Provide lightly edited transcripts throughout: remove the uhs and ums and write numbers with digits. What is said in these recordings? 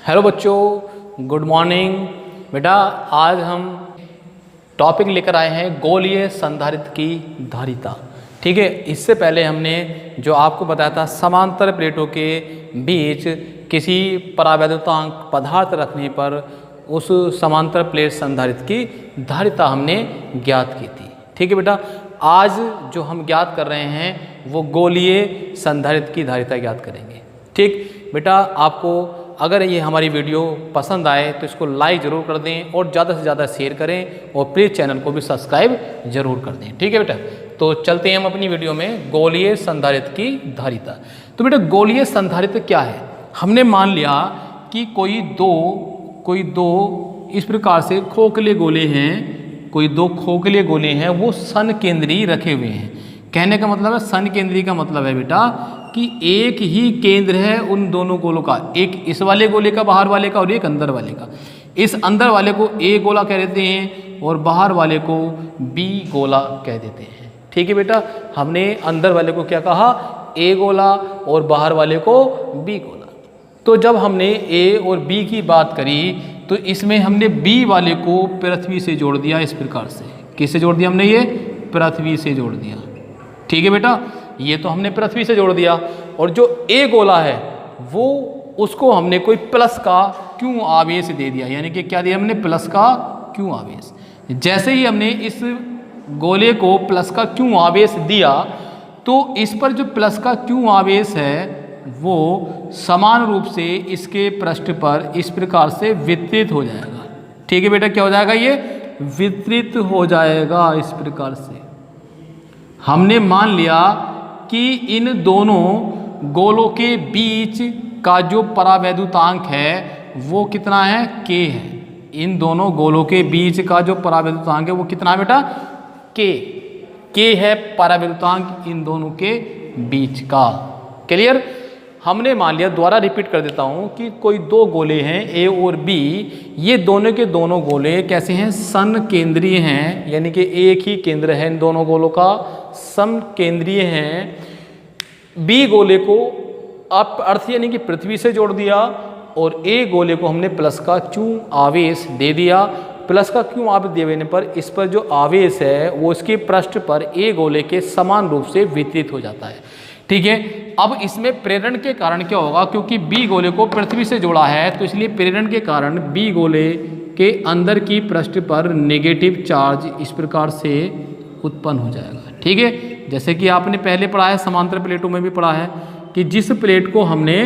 Hello बच्चों, good morning. बेटा आज हम टॉपिक लेकर आए हैं गोलीय संधारित्र की धारिता। ठीक है, इससे पहले हमने जो आपको बताया था समांतर प्लेटों के बीच किसी परावैद्युतांक पदार्थ रखने पर उस समांतर प्लेट संधारित्र की धारिता हमने ज्ञात की थी। ठीक है बेटा, आज जो हम ज्ञात कर रहे हैं वो गोलीय संधारित्र की धारिता ज्ञात करेंगे। ठीक बेटा, आपको अगर ये हमारी वीडियो पसंद आए तो इसको लाइक ज़रूर कर दें और ज़्यादा से ज़्यादा शेयर करें और प्लीज़ चैनल को भी सब्सक्राइब ज़रूर कर दें। ठीक है बेटा, तो चलते हैं हम अपनी वीडियो में गोलीय संधारित्र की धारिता। तो बेटा गोलीय संधारित्र क्या है? हमने मान लिया कि कोई दो इस प्रकार से खोखले गोले हैं, कोई दो खोखले गोले हैं, वो सन केंद्रीय रखे हुए हैं। कहने का मतलब है, सन केंद्रीय का मतलब है बेटा कि एक ही केंद्र है उन दोनों गोलों का, एक इस वाले गोले का बाहर वाले का और एक अंदर वाले का। इस अंदर वाले को ए गोला कह देते हैं और बाहर वाले को बी गोला कह देते हैं। ठीक है बेटा, हमने अंदर वाले को क्या कहा? ए गोला और बाहर वाले को बी गोला। तो जब हमने ए और बी की बात करी तो इसमें हमने बी वाले को पृथ्वी से जोड़ दिया इस प्रकार से। किससे जोड़ दिया हमने? ये पृथ्वी से जोड़ दिया। ठीक है बेटा, ये तो हमने पृथ्वी से जोड़ दिया। और जो ए गोला है वो उसको हमने कोई प्लस का क्यू आवेश दे दिया, यानी कि क्या दिया हमने? प्लस का क्यू आवेश। जैसे ही हमने इस गोले को प्लस का क्यू आवेश दिया तो इस पर जो प्लस का क्यू आवेश है वो समान रूप से इसके पृष्ठ पर इस प्रकार से वितरित हो जाएगा। ठीक है बेटा, क्या हो जाएगा? ये वितरित हो जाएगा इस प्रकार से। हमने मान लिया कि इन दोनों गोलों के बीच का जो परावैद्युतांक है वो कितना है? K है। इन दोनों गोलों के बीच का जो परावैद्युतांक है वो कितना है बेटा? K है परावैद्युतांक इन दोनों के बीच का। क्लियर? हमने मान लिया, दोबारा रिपीट कर देता हूं, कि कोई दो गोले हैं A और B। ये दोनों के दोनों गोले कैसे हैं? सन केंद्रीय हैं, यानी कि एक ही केंद्र है इन दोनों गोलों का, सम केंद्रीय हैं। बी गोले को आप अर्थ यानी कि पृथ्वी से जोड़ दिया और ए गोले को हमने प्लस का क्यू आवेश दे दिया। प्लस का क्यू आवेश देने पर इस पर जो आवेश है वो इसके पृष्ठ पर ए गोले के समान रूप से वितरित हो जाता है। ठीक है, अब इसमें प्रेरण के कारण क्या होगा? क्योंकि बी गोले को पृथ्वी से जोड़ा है तो इसलिए प्रेरण के कारण बी गोले के अंदर की पृष्ठ पर नेगेटिव चार्ज इस प्रकार से उत्पन्न हो जाएगा। ठीक है, जैसे कि आपने पहले पढ़ा है, समांतर प्लेटों में भी पढ़ा है कि जिस प्लेट को हमने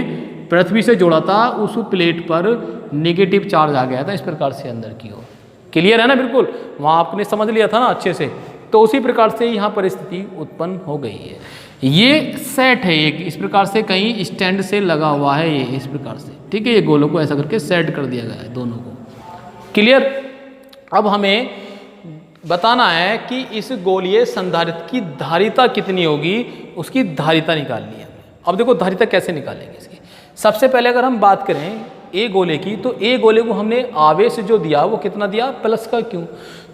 पृथ्वी से जोड़ा था उस प्लेट पर नेगेटिव चार्ज आ गया था इस प्रकार से अंदर की ओर। क्लियर है ना? बिल्कुल, वहाँ आपने समझ लिया था ना अच्छे से। तो उसी प्रकार से यहाँ परिस्थिति उत्पन्न हो गई है। ये सेट है एक इस प्रकार से, कहीं स्टैंड से लगा हुआ है ये इस प्रकार से। ठीक है, ये गोलों को ऐसा करके सेट कर दिया गया है दोनों को। क्लियर? अब हमें बताना है कि इस गोलीय संधारित्र की धारिता कितनी होगी, उसकी धारिता निकालनी है। अब देखो धारिता कैसे निकालेंगे इसकी। सबसे पहले अगर हम बात करें ए गोले की, तो ए गोले को हमने आवेश जो दिया वो कितना दिया? प्लस का क्यू।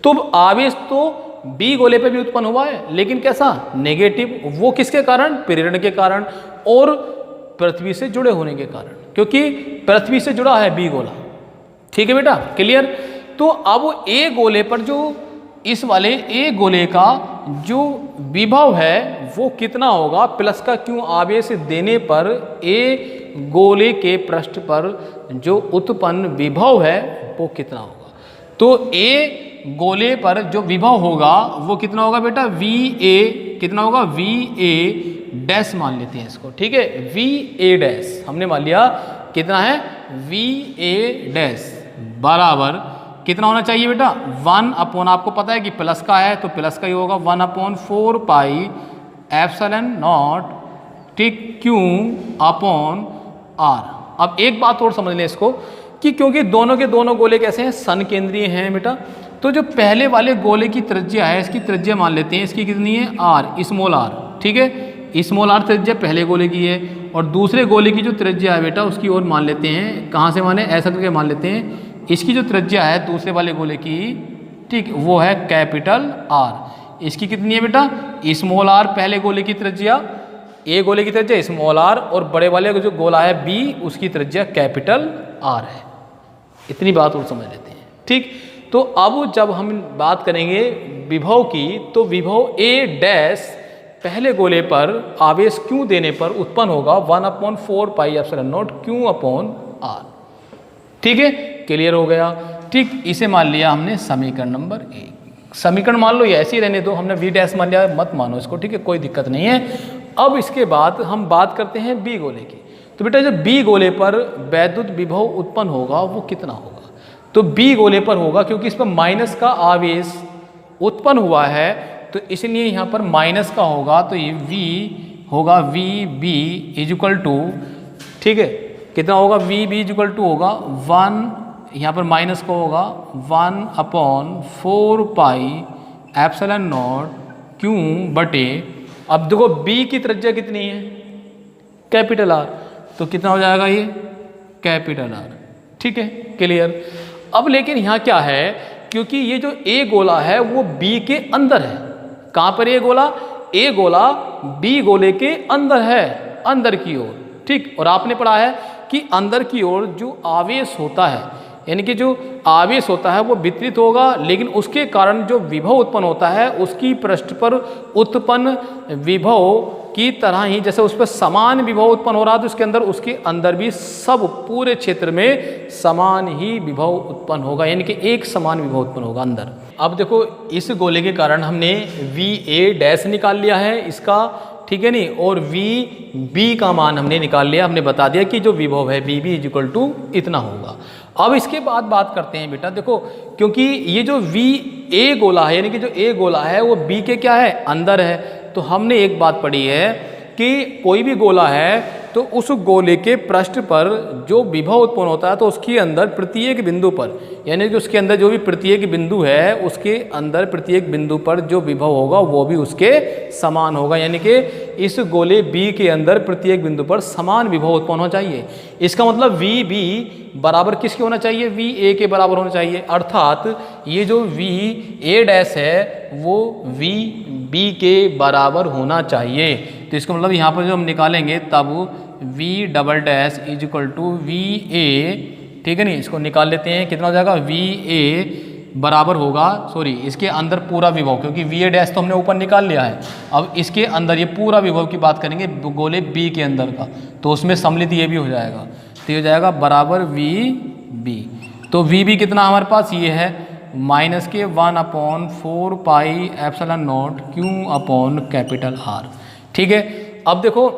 तो आवेश तो बी गोले पे भी उत्पन्न हुआ है, लेकिन कैसा? नेगेटिव। वो किसके कारण? प्रेरण के कारण और पृथ्वी से जुड़े होने के कारण, क्योंकि पृथ्वी से जुड़ा है बी गोला। ठीक है बेटा, क्लियर? तो अब ए गोले पर जो इस वाले ए गोले का जो विभव है वो कितना होगा? प्लस का क्यू आवेश देने पर ए गोले के पृष्ठ पर जो उत्पन्न विभव है वो कितना होगा? तो ए गोले पर जो विभव होगा वो कितना होगा बेटा? वी ए कितना होगा? वी ए डैश मान लेते हैं इसको। ठीक है, वी ए डैश हमने मान लिया कितना है? वी ए डैश बराबर कितना होना चाहिए बेटा? 1 अपॉन, आपको पता है कि प्लस का है तो प्लस का ही होगा, 1/4 पाई एप्सिलॉन नॉट ठीक क्यू अपॉन आर। अब एक बात और समझ लें इसको कि क्योंकि दोनों के दोनों गोले कैसे हैं? सन केंद्रीय हैं बेटा। तो जो पहले वाले गोले की त्रिज्या है, इसकी त्रिज्या मान लेते हैं, इसकी कितनी है? R, small are. ठीक है, स्मॉल आर त्रिज्या पहले गोले की है और दूसरे गोले की जो त्रिज्या है बेटा उसकी ओर मान लेते हैं। कहाँ से माने? ऐसा करके मान लेते हैं। इसकी जो त्रिज्या है दूसरे वाले गोले की, ठीक, वो है कैपिटल आर। इसकी कितनी है बेटा? स्मॉल आर पहले गोले की त्रिज्या, ए गोले की त्रिज्या स्मॉल आर, और बड़े वाले जो गोला है बी उसकी त्रिज्या कैपिटल आर है। इतनी बात और समझ लेते हैं, ठीक। तो अब जब हम बात करेंगे विभव की, तो विभव ए डैश पहले गोले पर आवेश क्यू देने पर उत्पन्न होगा 1/4 pi epsilon naught Q upon R. ठीक है, क्लियर हो गया। ठीक, इसे मान लिया हमने समीकरण नंबर 1। समीकरण मान लो, ये ऐसे ही रहने दो, हमने वी डैश मान लिया, मत मानो इसको, ठीक है, कोई दिक्कत नहीं है। अब इसके बाद हम बात करते हैं बी गोले की। तो बेटा जब बी गोले पर वैद्युत विभव उत्पन्न होगा वो कितना होगा? तो बी गोले पर होगा, क्योंकि इस पर माइनस का आवेश उत्पन्न हुआ है, तो इसलिए यहाँ पर माइनस का होगा, तो ये वी होगा वी बी इजिकल टू, ठीक है, कितना होगा? वी बी इजिकल टू होगा 1, यहाँ पर माइनस का होगा 1/4 पाई एप्सिलॉन नॉट क्यू बटे, अब देखो बी की त्रिज्या कितनी है? कैपिटल आर, तो कितना हो जाएगा ये? Capital R. ठीक है, क्लियर। अब लेकिन यहाँ क्या है, क्योंकि ये जो ए गोला है वो बी के अंदर है। कहाँ पर ए गोला? ए गोला बी गोले के अंदर है, अंदर की ओर, ठीक। और आपने पढ़ा है कि अंदर की ओर जो आवेश होता है, यानी कि जो आवेश होता है वो वितरित होगा, लेकिन उसके कारण जो विभव उत्पन्न होता है उसकी पृष्ठ पर उत्पन्न विभव की तरह ही, जैसे उस पर समान विभव उत्पन्न हो रहा है तो उसके अंदर भी सब पूरे क्षेत्र में समान ही विभव उत्पन्न होगा, यानी कि एक समान विभव उत्पन्न होगा अंदर। अब देखो इस गोले के कारण हमने वी ए डैश निकाल लिया है इसका, ठीक है नहीं, और वी बी का मान हमने निकाल लिया, हमने बता दिया कि जो विभव है वी बी इजिकल टू इतना होगा। अब इसके बाद बात करते हैं बेटा, देखो क्योंकि ये जो वी ए गोला है, यानी कि जो ए गोला है वो बी के क्या है? अंदर है। तो हमने एक बात पढ़ी है कि कोई भी गोला है तो उस गोले के पृष्ठ पर जो विभव उत्पन्न होता है तो उसके अंदर प्रत्येक बिंदु पर, यानी कि उसके अंदर जो भी प्रत्येक बिंदु है उसके अंदर प्रत्येक बिंदु पर जो विभव होगा वो भी उसके समान होगा, यानी कि इस गोले बी के अंदर प्रत्येक बिंदु पर समान विभव उत्पन्न होना चाहिए। इसका मतलब वी बी बराबर किसके होना चाहिए? वी ए के बराबर होना चाहिए, अर्थात ये जो वी ए डैश है वो वी बी के बराबर होना चाहिए। तो इसका मतलब यहाँ पर जो हम निकालेंगे तब V double dash is equal to V A, ठीक है नहीं, इसको निकाल लेते हैं, कितना हो जाएगा? वी ए बराबर होगा, सॉरी इसके अंदर पूरा विभव, क्योंकि वी ए डैश तो हमने ऊपर निकाल लिया है, अब इसके अंदर ये पूरा विभव की बात करेंगे गोले बी के अंदर का, तो उसमें सम्मिलित ये भी हो जाएगा, तो ये हो जाएगा बराबर वी बी। तो वी बी कितना हमारे पास ये है? माइनस के 1/4 pi epsilon naught Q upon capital R. ठीक है, अब देखो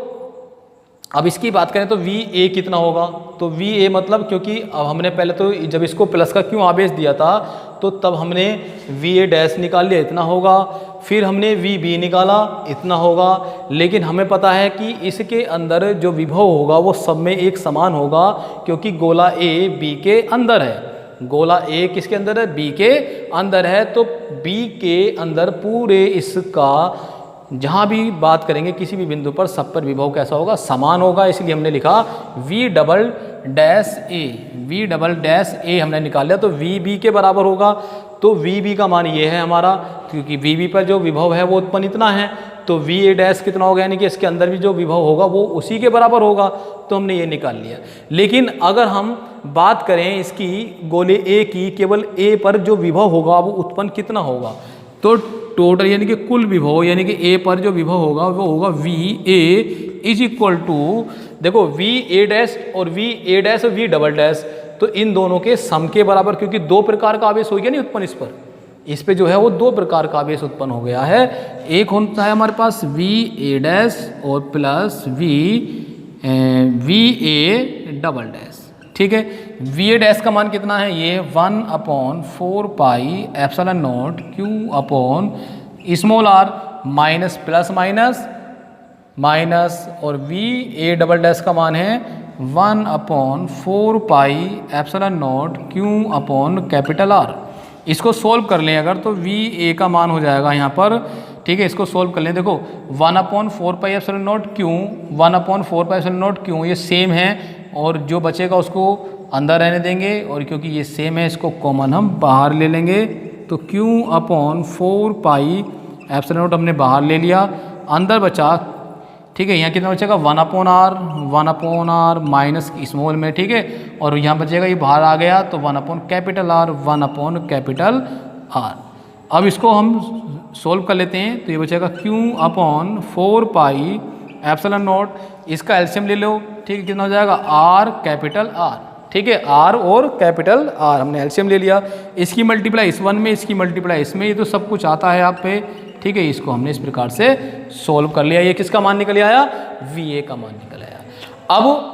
अब इसकी बात करें तो वी ए कितना होगा? तो वी ए मतलब, क्योंकि अब हमने पहले तो जब इसको प्लस का क्यों आवेश दिया था तो तब हमने वी ए डैश निकाल लिया, इतना होगा, फिर हमने वी बी निकाला, इतना होगा, लेकिन हमें पता है कि इसके अंदर जो विभव होगा वो सब में एक समान होगा, क्योंकि गोला ए बी के अंदर है। गोला ए किसके अंदर है? बी के अंदर है। तो बी के अंदर पूरे इसका जहाँ भी बात करेंगे किसी भी बिंदु पर सब पर विभव कैसा होगा? समान होगा, इसलिए हमने लिखा V double dash A, V double dash A हमने निकाल लिया, तो वी बी के बराबर होगा। तो वी बी का मान ये है हमारा, क्योंकि वी बी पर जो विभव है वो उत्पन्न इतना है, तो वी ए डैश कितना होगा, यानी कि इसके अंदर भी जो विभव होगा वो उसी के बराबर होगा, तो हमने ये निकाल लिया। लेकिन अगर हम बात करें इसकी गोले ए की, केवल ए पर जो विभव होगा वो उत्पन्न कितना होगा? तो टोटल यानी कि कुल विभव, यानी कि ए पर जो विभव होगा वो होगा V A is equal to, देखो वी ए डैश और वी ए डैश और वी डबल डैश, तो इन दोनों के सम के बराबर, क्योंकि दो प्रकार का आवेश हो गया नहीं उत्पन्न इस पे जो है वो दो प्रकार का आवेश उत्पन्न हो गया है। एक होता है हमारे पास वी ए डैश और plus we A double dash. ठीक है, वी ए डैश का मान कितना है? ये 1/4 pi epsilon naught Q upon small R minus plus minus minus, और वी ए डबल डैश का मान है 1/4 pi epsilon naught Q upon capital R. इसको सोल्व कर लें अगर, तो वी ए का मान हो जाएगा यहाँ पर, ठीक है, इसको सोल्व कर लें, देखो 1/4 pi epsilon naught Q, 1/4 pi epsilon naught Q, ये सेम है, और जो बचेगा उसको अंदर रहने देंगे, और क्योंकि ये सेम है इसको कॉमन हम बाहर ले लेंगे, तो Q/4 पाई एप्सिलॉन नॉट हमने बाहर ले लिया, अंदर बचा ठीक है। यहाँ कितना बचेगा 1/r माइनस स्मॉल में, ठीक है। और यहाँ बचेगा, ये बाहर आ गया तो 1/R 1/R। अब इसको हम सोल्व कर लेते हैं तो ये बचेगा Q/4πε0। इसका एलसीएम ले लो, ठीक है। कितना हो जाएगा R, ठीक है। R और R हमने एलसीएम ले लिया। इसकी मल्टीप्लाई इस वन में, इसकी मल्टीप्लाई इसमें, ये तो सब कुछ आता है आप पे, ठीक है। इसको हमने इस प्रकार से सोल्व कर लिया। ये किसका मान निकल आया? VA का मान निकल आया। अब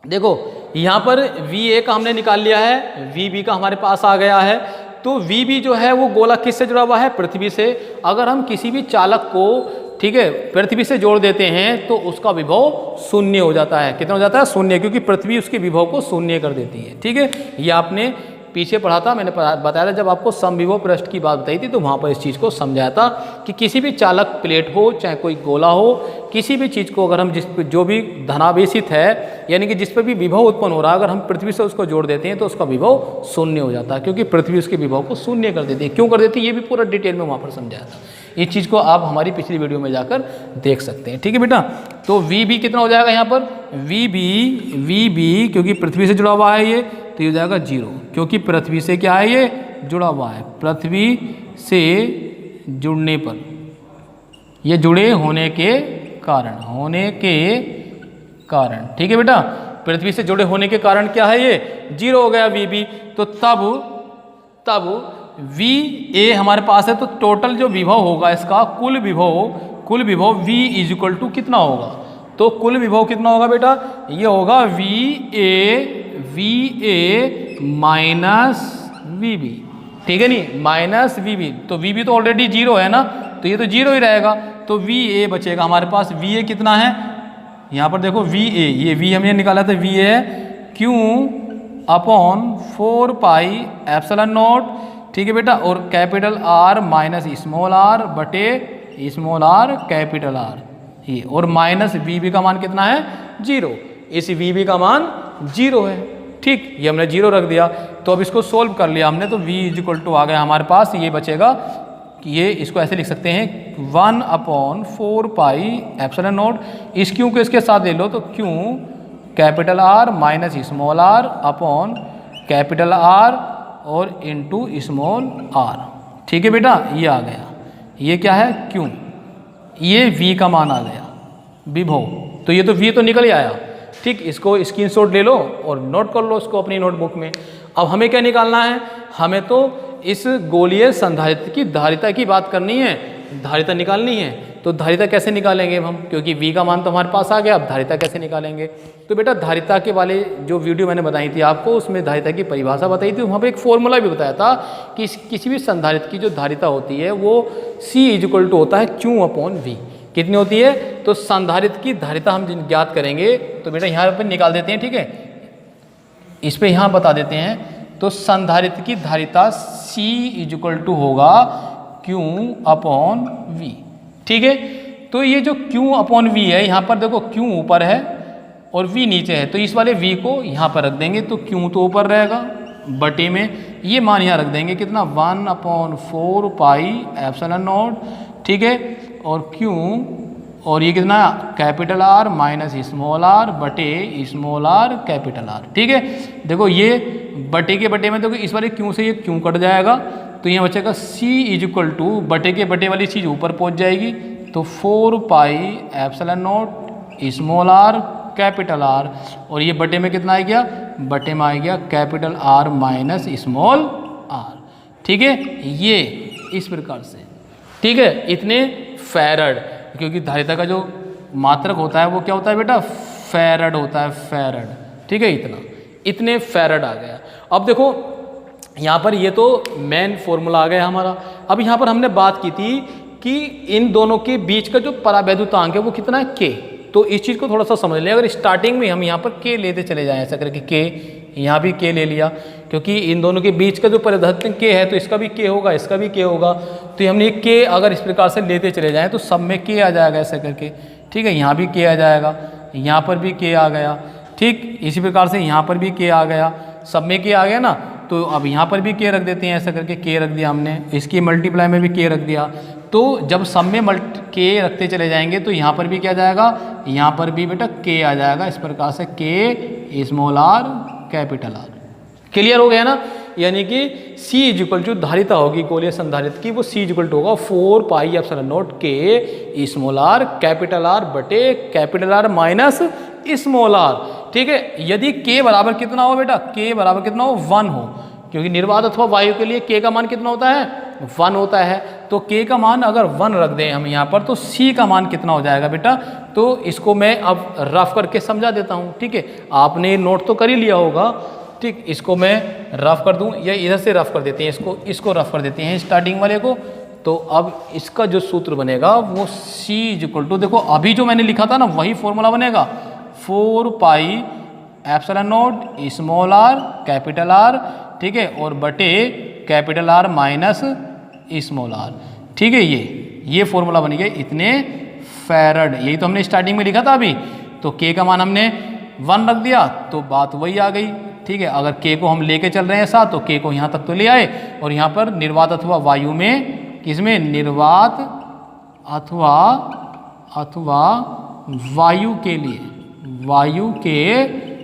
देखो यहाँ पर VA का हमने निकाल लिया है, VB का हमारे पास आ गया है। तो VB जो है वो गोला किससे जुड़ा हुआ है? पृथ्वी से। अगर हम किसी भी चालक को, ठीक है, पृथ्वी से जोड़ देते हैं तो उसका विभव शून्य हो जाता है। कितना हो जाता है? शून्य, क्योंकि पृथ्वी उसके विभव को शून्य कर देती है, ठीक है। ये आपने पीछे पढ़ा था, मैंने बताया था जब आपको समविभव पृष्ठ की बात बताई थी तो वहाँ पर इस चीज़ को समझाया था कि किसी भी चालक प्लेट हो चाहे कोई गोला हो, किसी भी चीज़ को अगर हम जो भी धनावेशित है यानी कि जिस पर भी विभव उत्पन्न हो रहा है, अगर हम पृथ्वी से उसको जोड़ देते हैं तो उसका विभव शून्य हो जाता है, क्योंकि पृथ्वी उसके विभव को शून्य कर देती है। क्यों कर देती है ये भी पूरा डिटेल में वहाँ पर समझाया था। इस चीज़ को आप हमारी पिछली वीडियो में जाकर देख सकते हैं, ठीक है बेटा। तो VB कितना हो जाएगा यहाँ पर? VB क्योंकि पृथ्वी से जुड़ा हुआ है ये, तो ये हो जाएगा 0, क्योंकि पृथ्वी से क्या है? ये जुड़ा हुआ है। पृथ्वी से जुड़ने पर, ये जुड़े होने के कारण, ठीक है बेटा। पृथ्वी से जुड़े होने के कारण क्या है? ये 0 हो गया VB। तो तब VA हमारे पास है, तो टोटल जो विभव होगा इसका, कुल विभव V इक्वल टू कितना होगा? तो कुल विभव कितना होगा बेटा? ये होगा VA माइनस VB, ठीक है नहीं, माइनस VB। तो VB तो ऑलरेडी 0 है ना, तो ये तो 0 ही रहेगा। तो VA बचेगा हमारे पास। VA कितना है? यहाँ पर देखो VA, ये V हमने निकाला था, VA है Q/4πε0, ठीक है बेटा। और capital R minus small r बटे स्मॉल r कैपिटल R, ये, और माइनस VB का मान कितना है? 0। इस VB का मान 0 है, ठीक। ये हमने 0 रख दिया। तो अब इसको सोल्व कर लिया हमने, तो V इक्वल टू आ गया हमारे पास। ये बचेगा, ये इसको ऐसे लिख सकते हैं 1/4πε0। इस Q को इसके साथ ले लो, तो Q capital R minus small r upon capital R और इंटू स्मॉल r, ठीक है बेटा। ये आ गया, ये क्या है? Q। ये V का मान आ गया, विभव। तो ये तो V तो निकल ही आया, ठीक। इसको स्क्रीनशॉट ले लो और नोट कर लो इसको अपनी नोटबुक में। अब हमें क्या निकालना है? हमें तो इस गोलीय संधारित्र की धारिता की बात करनी है, धारिता निकालनी है। तो धारिता कैसे निकालेंगे हम? क्योंकि V का मान तो हमारे पास आ गया, अब धारिता कैसे निकालेंगे? तो बेटा धारिता के वाले जो वीडियो मैंने बताई थी आपको, उसमें धारिता की परिभाषा बताई थी, वहाँ पे एक फॉर्मूला भी बताया था कि किसी भी संधारित्र की जो धारिता होती है वो C इक्वल टू होता है Q/V। कितनी होती है? तो संधारित्र की धारिता हम ज्ञात करेंगे, तो बेटा यहाँ पर निकाल देते हैं, ठीक है। इस पर यहाँ बता देते हैं। तो संधारित्र की धारिता C इक्वल टू होगा Q/V, ठीक है। तो ये जो Q/V है, यहाँ पर देखो Q ऊपर है और V नीचे है, तो इस वाले V को यहाँ पर रख देंगे, तो Q तो ऊपर रहेगा बटे में, ये मान यहाँ रख देंगे कितना? 1/4πε0, ठीक है। और Q, और ये कितना? Capital R minus small r बटे स्मॉल r कैपिटल R, ठीक है। देखो ये बटे के बटे में देखो इस वाले Q से ये Q कट जाएगा, तो यहाँ बचेगा C इक्वल टू बटे के बटे वाली चीज़ ऊपर पहुँच जाएगी, तो 4πε0 स्मॉल r कैपिटल R, और ये बटे में कितना आ गया? बटे में आ गया capital R minus small r, ठीक है। ये इस प्रकार से, ठीक है। इतने फैरड, क्योंकि धारिता का जो मात्रक होता है वो क्या होता है बेटा? फैरड होता है, फैरड, ठीक है। इतने फैरड आ गया। अब देखो यहाँ पर ये तो मेन फॉर्मूला आ गया हमारा। अब यहाँ पर हमने बात की थी कि इन दोनों के बीच का जो परावैद्युतांक है वो कितना है? K। तो इस चीज़ को थोड़ा सा समझ लें। अगर स्टार्टिंग में हम यहाँ पर K लेते चले जाएं, ऐसा करके K, यहाँ भी K ले लिया, क्योंकि इन दोनों के बीच का जो परावैद्युतांक K है तो इसका भी K होगा, इसका भी K होगा। तो हमने K अगर इस प्रकार से लेते चले जाएँ तो सब में K आ जाएगा ऐसा करके, ठीक है। यहाँ भी K आ जाएगा, यहाँ पर भी K आ गया, ठीक। इसी प्रकार से यहाँ पर भी K आ गया, सब में K आ गया ना। तो अब यहाँ पर भी K रख देते हैं, ऐसा करके K रख दिया हमने, इसकी मल्टीप्लाई में भी K रख दिया। तो जब सम में के रखते चले जाएंगे तो यहाँ पर भी क्या जाएगा, यहाँ पर भी बेटा के आ जाएगा। इस प्रकार से के small r capital are. Clear हो गया ना। यानी कि C इज इक्वल टू धारिता होगी गोलीय संधारित्र की, वो C इज इक्वल टू होगा 4 पाई एप्सिलॉन नॉट के स्मॉल आर कैपिटल आर बटे capital R minus small are. ठीक है। यदि K बराबर कितना हो बेटा, K बराबर कितना हो 1 हो, क्योंकि निर्वात अथवा वायु के लिए K का मान कितना होता है 1 होता है। तो K का मान अगर 1 रख दें हम यहाँ पर तो C का मान कितना हो जाएगा बेटा। तो इसको मैं अब रफ करके समझा देता हूँ। ठीक है। आपने नोट तो कर ही लिया होगा। ठीक, इसको मैं रफ कर दूं या इधर से रफ कर देते हैं, इसको रफ कर देते हैं स्टार्टिंग वाले को। तो अब इसका जो सूत्र बनेगा वो C इज इक्वल टू, देखो अभी जो मैंने लिखा था ना वही फॉर्मूला बनेगा, 4 pi epsilon not small r capital R, ठीक है, और बटे capital R minus small are. ठीक है। ये फॉर्मूला बन गया इतने फैरड। यही तो हमने स्टार्टिंग में लिखा था अभी। तो K का मान हमने 1 रख दिया तो बात वही आ गई। ठीक है। अगर K को हम लेके चल रहे हैं साथ तो K को यहाँ तक तो ले आए, और यहाँ पर निर्वात अथवा वायु में, किसमें, निर्वात अथवा वायु के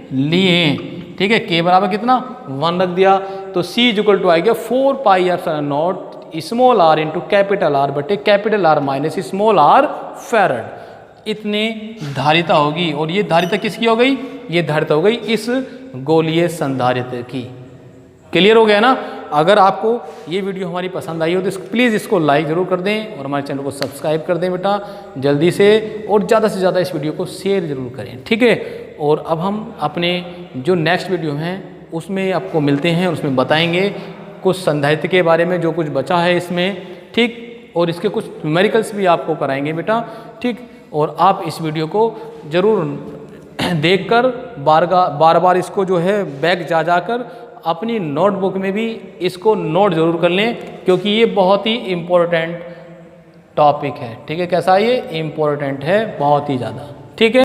लिए, ठीक है, K बराबर कितना 1 रख दिया। तो C इज इक्वल टू आ गया 4 pi epsilon not small R into capital R बटे capital R minus small R farad. इतनी धारिता होगी। और ये धारिता किसकी हो गई, ये धारिता हो गई इस गोलीय संधारित्र की। क्लियर हो गया ना। अगर आपको ये वीडियो हमारी पसंद आई हो तो प्लीज़ इसको लाइक ज़रूर कर दें और हमारे चैनल को सब्सक्राइब कर दें बेटा जल्दी से, और ज़्यादा से ज़्यादा इस वीडियो को शेयर ज़रूर करें। ठीक है। और अब हम अपने जो नेक्स्ट वीडियो हैं उसमें आपको मिलते हैं और उसमें बताएंगे कुछ संधारित्र के बारे में जो कुछ बचा है इसमें। ठीक। और इसके कुछ न्यूमेरिकल्स भी आपको कराएंगे बेटा। ठीक। और आप इस वीडियो को ज़रूर देखकर बार बार इसको जो है बैक जा जाकर अपनी नोटबुक में भी इसको नोट ज़रूर कर लें, क्योंकि ये बहुत ही इम्पोर्टेंट टॉपिक है। ठीक है। कैसा, ये इम्पोर्टेंट है बहुत ही ज़्यादा। ठीक है।